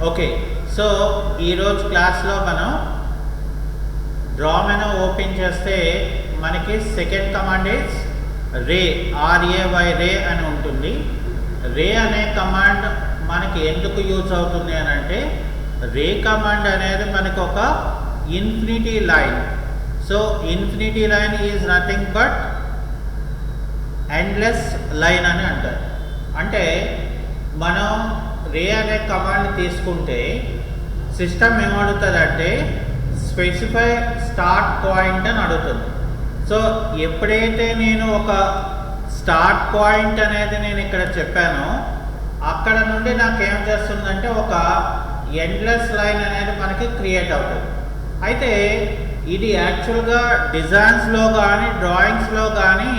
Okay, so ఈరోజు క్లాస్లో మనం డ్రా మెనూ ఓపెన్ చేస్తే మనకి second command is ray, RAY రే అని ఉంటుంది. రే అనే కమాండ్ మనకి ఎందుకు యూజ్ అవుతుంది అని అంటే, రే కమాండ్ అనేది మనకు ఒక infinity line. So infinity line is nothing but endless line అని అంటారు. అంటే మనం రే అనే కమాండ్ తీసుకుంటే సిస్టమ్ ఏమడుగుతుందంటే స్పెసిఫై స్టార్ట్ పాయింట్ అని అడుగుతుంది. సో ఎప్పుడైతే నేను ఒక స్టార్ట్ పాయింట్ అనేది నేను ఇక్కడ చెప్పానో అక్కడ నుండి నాకేం చేస్తుందంటే ఒక ఎండ్లెస్ లైన్ అనేది మనకి క్రియేట్ అవుతుంది. అయితే ఇది యాక్చువల్గా డిజైన్స్లో కానీ డ్రాయింగ్స్లో కానీ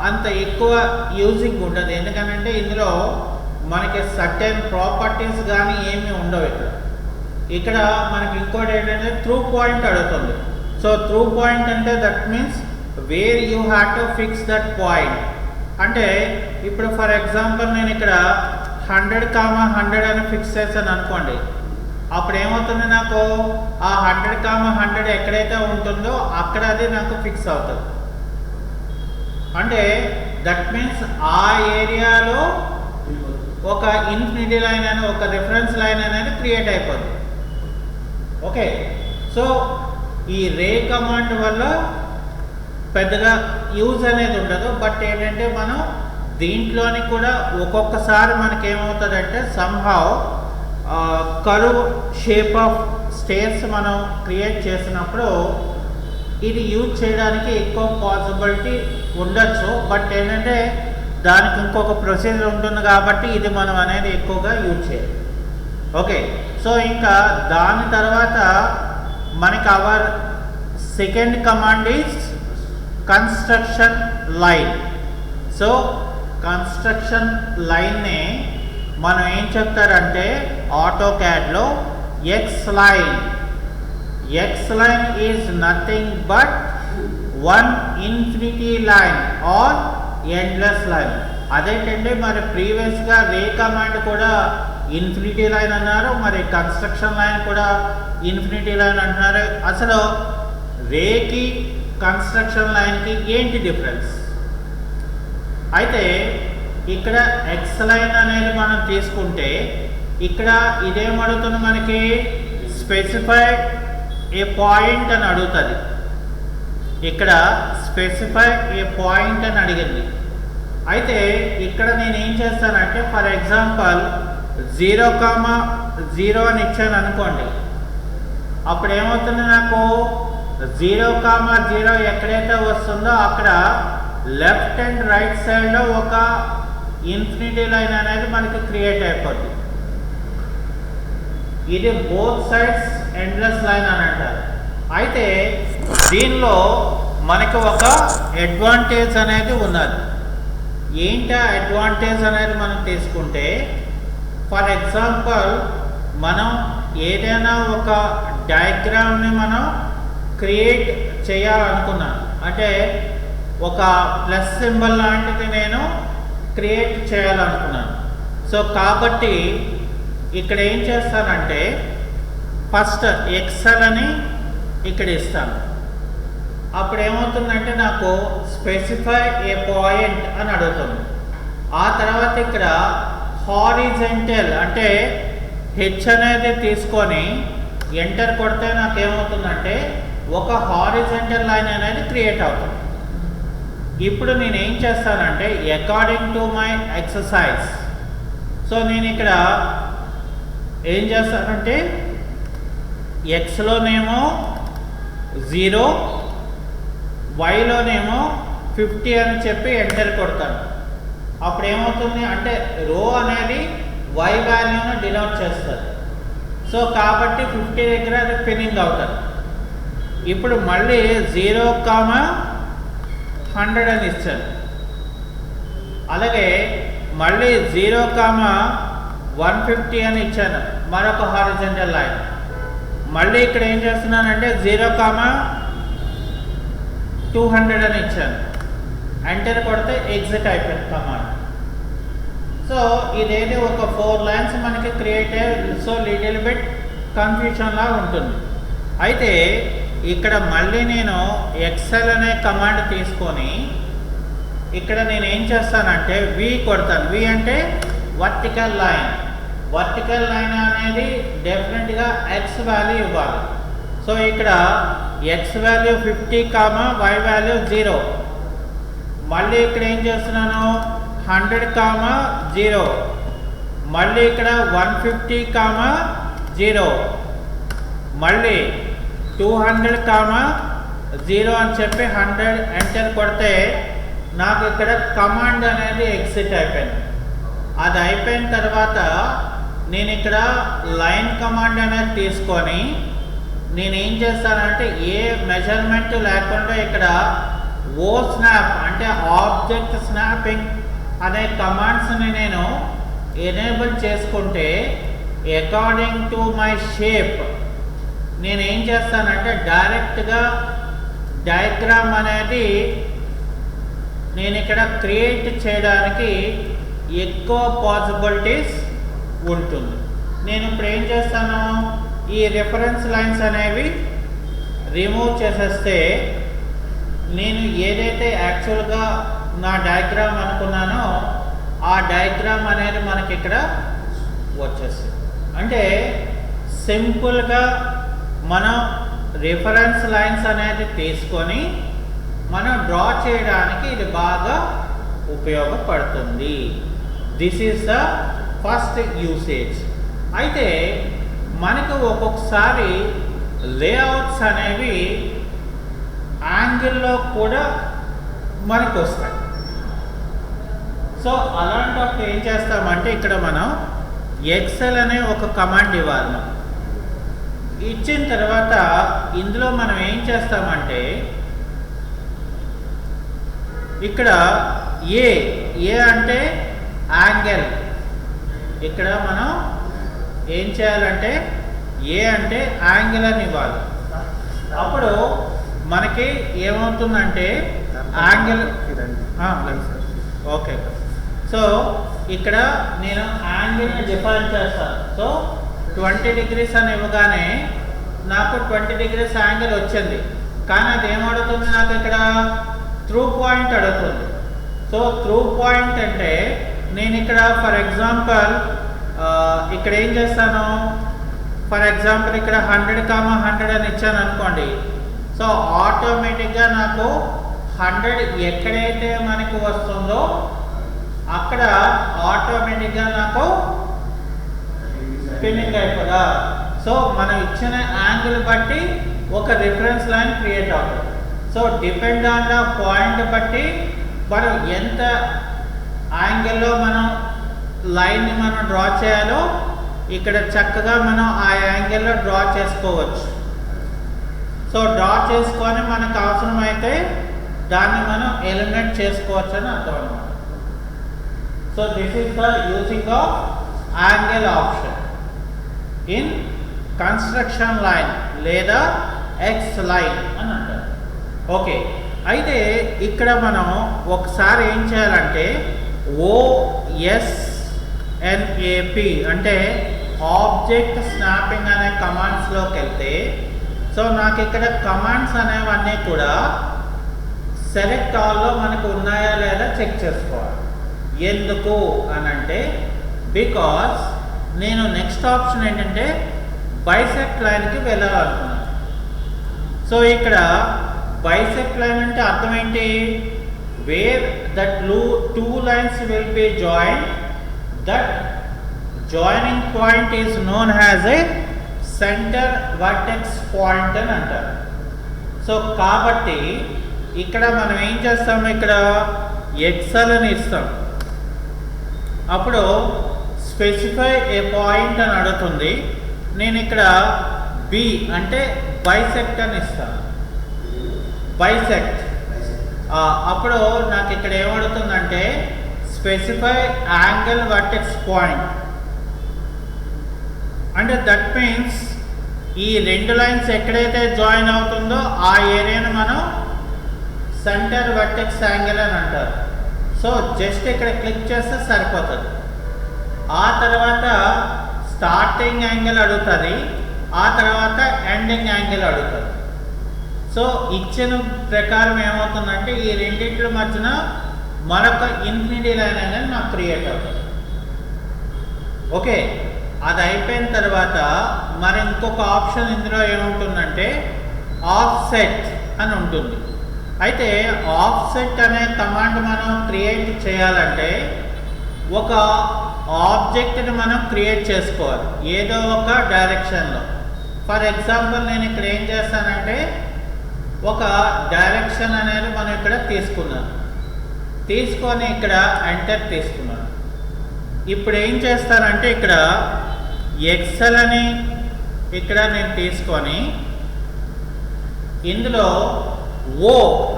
అంత ఎక్కువ యూజింగ్ ఉండదు. ఎందుకంటే ఇందులో మనకి సర్టెన్ ప్రాపర్టీస్ కానీ ఏమీ ఉండవు. ఇక్కడ మనకి ఇంకోటి ఏంటంటే త్రూ పాయింట్ అడుగుతుంది. సో త్రూ పాయింట్ అంటే that means where you have to fix that point. అంటే ఇప్పుడు ఫర్ ఎగ్జాంపుల్ నేను ఇక్కడ 100, 100 అని ఫిక్స్ చేశాను అనుకోండి. అప్పుడు ఏమవుతుంది, నాకు ఆ 100, 100 ఎక్కడైతే ఉంటుందో అక్కడ అది నాకు ఫిక్స్ అవుతుంది. అంటే దట్ మీన్స్ ఆ ఏరియాలో ఒక ఇన్ఫినిటీ లైన్ అని ఒక రిఫరెన్స్ లైన్ అనేది క్రియేట్ అయిపోతుంది. ఓకే, సో ఈ రే కమాండ్ వల్ల పెద్దగా యూజ్ అనేది ఉండదు. బట్ ఏంటంటే మనం దీంట్లోని కూడా ఒక్కొక్కసారి మనకి ఏమవుతుందంటే somehow curve shape of stairs మనం క్రియేట్ చేసినప్పుడు ఇది యూజ్ చేయడానికి ఎక్కువ పాసిబిలిటీ ఉండొచ్చు. బట్ ఏంటంటే దానికి ఇంకొక ప్రొసీజర్ ఉంటుంది కాబట్టి ఇది మనం అనేది ఎక్కువగా యూజ్ చేయాలి. ఓకే, సో ఇంకా దాని తర్వాత మనకి our second command is construction line. So construction లైన్ని మనం ఏం చెప్తారంటే AutoCADలో X line. X line is nothing but one infinity line or endless line. అదేంటంటే మరి ప్రీవియస్గా రే కమాండ్ కూడా ఇన్ఫినిటీ లైన్ అన్నారు, మరి కన్స్ట్రక్షన్ లైన్ కూడా ఇన్ఫినిటీ లైన్ అంటున్నారు. అసలు రేకి కన్స్ట్రక్షన్ లైన్కి ఏంటి డిఫరెన్స్? అయితే ఇక్కడ ఎక్స్ లైన్ అనేది మనం తీసుకుంటే ఇక్కడ ఇదేమడుగుతుంది, మనకి స్పెసిఫై ఏ పాయింట్ అని అడుగుతుంది. ఇక్కడ స్పెసిఫై ఏ పాయింట్ అని అడిగింది. అయితే ఇక్కడ నేను ఏం చేస్తానంటే ఫర్ ఎగ్జాంపుల్ 0, 0 అని ఇచ్చాను అనుకోండి. అప్పుడు ఏమవుతుంది, నాకు 0, 0 ఎక్కడైతే వస్తుందో అక్కడ లెఫ్ట్ అండ్ రైట్ సైడ్లో ఒక ఇన్ఫినిటీ లైన్ అనేది మనకి క్రియేట్ అయిపోతుంది. ఇది బోత్ సైడ్స్ ఎండ్లెస్ లైన్ అని అంటారు. అయితే దీనిలో మనకి ఒక అడ్వాంటేజ్ అనేది ఉన్నది. ఏంటి అడ్వాంటేజ్ అనేది మనం తీసుకుంటే ఫర్ ఎగ్జాంపుల్ మనం ఏదైనా ఒక డయాగ్రామ్ని మనం క్రియేట్ చేయాలనుకున్నాం. అంటే ఒక ప్లస్ సింబల్ లాంటిది నేను క్రియేట్ చేయాలనుకున్నాను. సో కాబట్టి ఇక్కడ ఏం చేస్తానంటే ఫస్ట్ ఎక్సెల్ అని ఇక్కడ ఇస్తాను. అప్పుడు ఏమవుతుందంటే నాకు స్పెసిఫై ఏ పాయింట్ అని అడుగుతుంది. ఆ తర్వాత ఇక్కడ హారిజెంటల్ అంటే హెచ్ అనేది తీసుకొని ఎంటర్ కొడితే నాకు ఏమవుతుందంటే ఒక హారిజెంటల్ లైన్ అనేది క్రియేట్ అవుతుంది. ఇప్పుడు నేను ఏం చేస్తానంటే according to my exercise, so నేను ఇక్కడ ఏం చేస్తానంటే ఎక్స్లోనేమో 0, వైలోనేమో 50 అని చెప్పి ఎంటర్ కొడతాను. అప్పుడు ఏమవుతుంది అంటే రో అనేది వై వాల్యూను డినోట్ చేస్తుంది. సో కాబట్టి 50 దగ్గర అది ఫినింగ్ అవుతుంది. ఇప్పుడు మళ్ళీ 0, 100 అని ఇచ్చాను. అలాగే మళ్ళీ 0, 150 అని ఇచ్చాను, మరొక హారిజెంటల్ లైన్. మళ్ళీ ఇక్కడ ఏం చేస్తున్నానంటే 0, 200 అని ఇచ్చాను. ఎంటర్ కొడితే ఎగ్జిట్ అయిపోయింది కమాండ్. సో ఇదేది ఒక 4 లైన్స్ మనకి క్రియేట్ అయ్యి సో లిటిల్ బిట్ కన్ఫ్యూషన్ లా ఉంటుంది. అయితే ఇక్కడ మళ్ళీ నేను ఎక్సెల్ అనే కమాండ్ తీసుకొని ఇక్కడ నేను ఏం చేస్తానంటే వి కొడతాను. వి అంటే వర్టికల్ లైన్. వర్టికల్ లైన్ అనేది డెఫినెట్గా ఎక్స్ వాల్యూ ఇవ్వాలి. సో ఇక్కడ ఎక్స్ వాల్యూ 50 వై వాల్యూ 0. మళ్ళీ ఇక్కడ ఏం చేస్తున్నాను 100 0. మళ్ళీ ఇక్కడ 150 0. మళ్ళీ 200 0 అని చెప్పి 100 ఎంటర్ కొడితే నాకు ఇక్కడ కమాండ్ అనేది ఎగ్జిట్ అయిపోయింది. అది అయిపోయిన తర్వాత నేను ఇక్కడ లైన్ కమాండ్ అనేది తీసుకొని నేనేం చేస్తానంటే ఏ మెజర్మెంట్ లేకుండా ఇక్కడ ఓ స్నాప్ అంటే ఆబ్జెక్ట్ స్నాపింగ్ అనే కమాండ్స్ని నేను ఎనేబుల్ చేసుకుంటే అకార్డింగ్ టు మై షేప్ నేనేం చేస్తానంటే డైరెక్ట్గా డయాగ్రామ్ అనేది నేను ఇక్కడ క్రియేట్ చేయడానికి ఎక్కువ పాసిబిలిటీస్ ఉంటుంది. నేను ఇప్పుడు ఏం చేస్తాను ఈ రిఫరెన్స్ లైన్స్ అనేవి రిమూవ్ చేసేస్తే నేను ఏదైతే యాక్చువల్గా నా డయాగ్రామ్ అనుకున్నానో ఆ డయాగ్రామ్ అనేది మనకి ఇక్కడ వచ్చేస్తుంది. అంటే సింపుల్గా మనం రిఫరెన్స్ లైన్స్ అనేది తీసుకొని మనం డ్రా చేయడానికి ఇది బాగా ఉపయోగపడుతుంది. This is the first usage. అయితే మనకు ఒక్కొక్కసారి లేఅవుట్స్ అనేవి యాంగిల్లో కూడా మనకు వస్తాయి. సో అలాంటప్పుడు ఏం చేస్తామంటే ఇక్కడ మనం ఎక్సెల్ అనే ఒక కమాండ్ ఇవ్వాలి. మనం ఇచ్చిన తర్వాత ఇందులో మనం ఏం చేస్తామంటే ఇక్కడ ఏ అంటే యాంగిల్. ఇక్కడ మనం ఏం చేయాలంటే ఏ అంటే యాంగిల్ అని ఇవ్వాలి. అప్పుడు మనకి ఏమవుతుందంటే యాంగిల్ ఓకే. సో ఇక్కడ నేను యాంగిల్ని డిఫైన్ చేస్తాను. సో 20 degrees అని ఇవ్వగానే నాకు 20 degrees యాంగిల్ వచ్చింది. కానీ అది ఏమడుగుతుంది నాకు ఇక్కడ త్రూ పాయింట్ అడుగుతుంది. సో త్రూ పాయింట్ అంటే నేను ఇక్కడ ఫర్ ఎగ్జాంపుల్ ఇక్కడ ఏం చేస్తాను ఫర్ ఎగ్జాంపుల్ ఇక్కడ 100 అని ఇచ్చాను అనుకోండి. సో ఆటోమేటిక్గా నాకు 100 ఎక్కడైతే మనకి వస్తుందో అక్కడ ఆటోమేటిక్గా నాకు స్పిన్నింగ్ అయిపోదా. సో మనం ఇచ్చిన యాంగిల్ బట్టి ఒక రిఫరెన్స్ లైన్ క్రియేట్ అవుతుంది. So depend on the point బట్టి మనం ఎంత యాంగిల్లో మనం లైన్ని మనం డ్రా చేయాలో ఇక్కడ చక్కగా మనం ఆ యాంగిల్లో డ్రా చేసుకోవచ్చు. సో డ్రా చేసుకొని మనకు అవసరమైతే దాన్ని మనం ఎలిమినేట్ చేసుకోవచ్చు అని అర్థం అన్నమాట. So this is the using of angle option in construction line లేదా ఎక్స్ లైన్ అని అంటారు. ఓకే. అయితే ఇక్కడ మనం ఒకసారి ఏం చేయాలంటే OSNAP అంటే ఆబ్జెక్ట్ స్నాపింగ్ అనే కమాండ్స్లోకి వెళ్తే సో నాకు ఇక్కడ కమాండ్స్ అనేవన్నీ కూడా సెలెక్ట్ ఆల్లో మనకు ఉన్నాయా లేదా చెక్ చేసుకోవాలి. ఎందుకు అని అంటే బికాస్ నేను నెక్స్ట్ ఆప్షన్ ఏంటంటే బైసెక్ట్ లైన్కి వెళ్ళాలనుకున్నాను. సో ఇక్కడ బైసెక్ట్ లైన్ అంటే అర్థం ఏంటి where that two lines will be join that joining point is known as a centre vertex point అని అంటారు. సో కాబట్టి ఇక్కడ మనం ఏం చేస్తాము ఇక్కడ ఎక్సెల్ అని ఇస్తాం. అప్పుడు స్పెసిఫై ఏ పాయింట్ అని అడుగుతుంది. నేను ఇక్కడ బి అంటే బైసెక్ట్ అని ఇస్తాను. బైసెక్ట్ అప్పుడు నాకు ఇక్కడ ఏమడుతుందంటే స్పెసిఫై యాంగిల్ వర్టెక్స్ పాయింట్ అంటే దట్ మీన్స్ ఈ రెండు లైన్స్ ఎక్కడైతే జాయిన్ అవుతుందో ఆ ఏరియాను మనం సెంటర్ వర్టెక్స్ యాంగిల్ అని అంటారు. సో జస్ట్ ఇక్కడ క్లిక్ చేస్తే సరిపోతుంది. ఆ తర్వాత స్టార్టింగ్ యాంగిల్ అడుగుతుంది, ఆ తర్వాత ఎండింగ్ యాంగిల్ అడుగుతుంది. సో ఇచ్చిన ప్రకారం ఏమవుతుందంటే ఈ రెండింటి మధ్యన మరొక ఇన్ఫినిటీ లైన్ అనేది నాకు క్రియేట్ అవుతుంది. ఓకే, అది అయిపోయిన తర్వాత మరి ఇంకొక ఆప్షన్ ఇందులో ఏముంటుందంటే ఆఫ్సెట్ అని ఉంటుంది. అయితే ఆఫ్సెట్ అనే కమాండ్ మనం క్రియేట్ చేయాలంటే ఒక ఆబ్జెక్ట్ని మనం క్రియేట్ చేసుకోవాలి ఏదో ఒక డైరెక్షన్లో. ఫర్ ఎగ్జాంపుల్ నేను ఇక్కడ ఏం చేస్తానంటే ఒక డైరెక్షన్ అనేది మనం ఇక్కడ తీసుకున్నాను, తీసుకొని ఇక్కడ ఎంటర్ తీసుకున్నాను. ఇప్పుడు ఏం చేస్తానంటే ఇక్కడ ఎక్సెల్ అని ఇక్కడ నేను తీసుకొని ఇందులో ఓ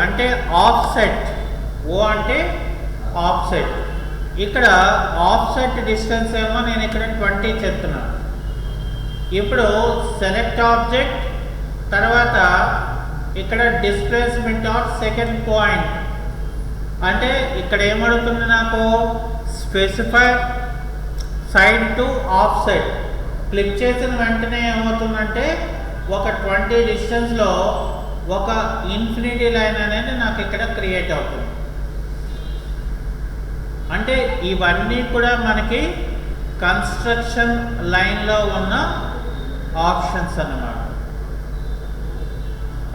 అంటే ఆఫ్సెట్, ఓ అంటే ఆఫ్సెట్, ఇక్కడ ఆఫ్సెట్ డిస్టెన్స్ ఏమో నేను ఇక్కడ 20 చెప్తున్నాను. ఇప్పుడు సెలెక్ట్ ఆబ్జెక్ట్, తర్వాత ఇక్కడ డిస్ప్లేస్మెంట్ ఆఫ్ సెకండ్ పాయింట్ అంటే ఇక్కడ ఏమడుగుతుంది నాకు specify side to offset. Click చేసిన వెంటనే ఏమవుతుందంటే ఒక 20 డిస్టెన్స్లో ఒక ఇన్ఫినిటీ లైన్ అనేది నాకు ఇక్కడ క్రియేట్ అవుతుంది. అంటే ఇవన్నీ కూడా మనకి కన్స్ట్రక్షన్ లైన్లో ఉన్న ఆప్షన్స్ అన్నమాట.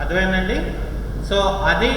అర్థమైందండి? సో అది